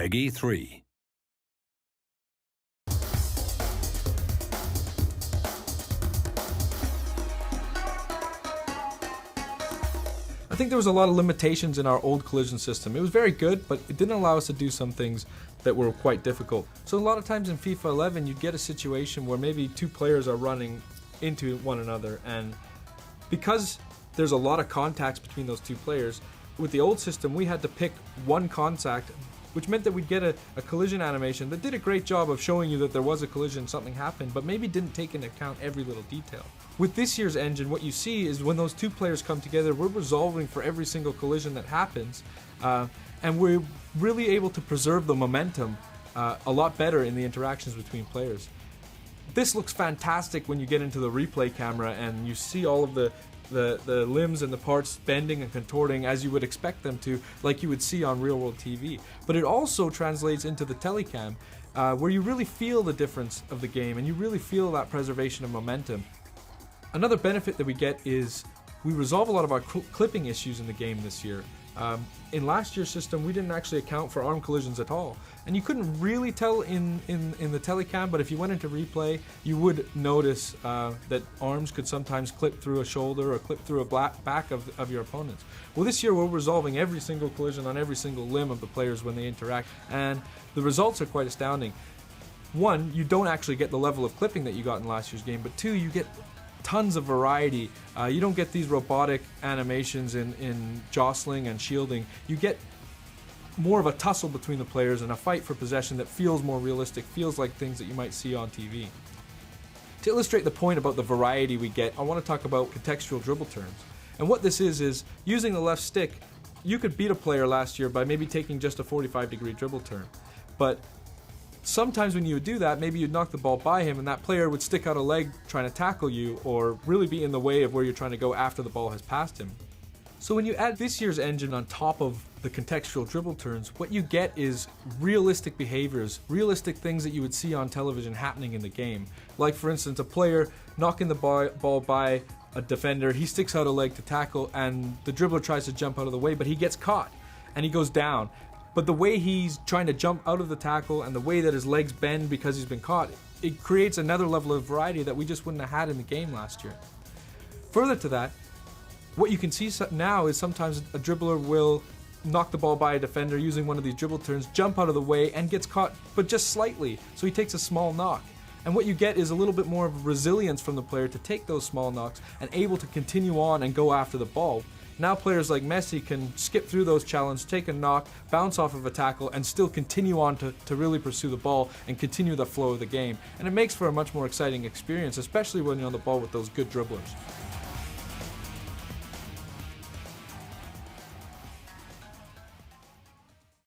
Peggy 3. I think there was a lot of limitations in our old collision system. It was very good, but it didn't allow us to do some things that were quite difficult. So a lot of times in FIFA 11, you'd get a situation where maybe two players are running into one another, and because there's a lot of contacts between those two players, with the old system we had to pick one contact, which meant that we'd get a collision animation that did a great job of showing you that there was a collision, something happened, but maybe didn't take into account every little detail. With this year's engine, what you see is when those two players come together, we're resolving for every single collision that happens, and we're really able to preserve the momentum a lot better in the interactions between players. This looks fantastic when you get into the replay camera and you see all of the limbs and the parts bending and contorting as you would expect them to, like you would see on real-world TV. But it also translates into the telecam, where you really feel the difference of the game and you really feel that preservation of momentum. Another benefit that we get is we resolve a lot of our clipping issues in the game this year. In last year's system, we didn't actually account for arm collisions at all, and you couldn't really tell in the telecam, but if you went into replay, you would notice that arms could sometimes clip through a shoulder or clip through a back of your opponents. Well, this year we're resolving every single collision on every single limb of the players when they interact, and the results are quite astounding. One, you don't actually get the level of clipping that you got in last year's game, but two, you get tons of variety. You don't get these robotic animations in jostling and shielding. You get more of a tussle between the players and a fight for possession that feels more realistic, feels like things that you might see on TV. To illustrate the point about the variety we get, I want to talk about contextual dribble turns. And what this is using the left stick, you could beat a player last year by maybe taking just a 45-degree dribble turn. But sometimes when you would do that, maybe you'd knock the ball by him and that player would stick out a leg trying to tackle you or really be in the way of where you're trying to go after the ball has passed him. So when you add this year's engine on top of the contextual dribble turns, what you get is realistic behaviors, realistic things that you would see on television happening in the game. Like for instance, a player knocking the ball by a defender, he sticks out a leg to tackle and the dribbler tries to jump out of the way, but he gets caught and he goes down. But the way he's trying to jump out of the tackle and the way that his legs bend because he's been caught, it creates another level of variety that we just wouldn't have had in the game last year. Further to that, what you can see now is sometimes a dribbler will knock the ball by a defender using one of these dribble turns, jump out of the way and gets caught, but just slightly, so he takes a small knock. And what you get is a little bit more of resilience from the player to take those small knocks and able to continue on and go after the ball. Now players like Messi can skip through those challenges, take a knock, bounce off of a tackle, and still continue on to really pursue the ball and continue the flow of the game. And it makes for a much more exciting experience, especially when you're on the ball with those good dribblers.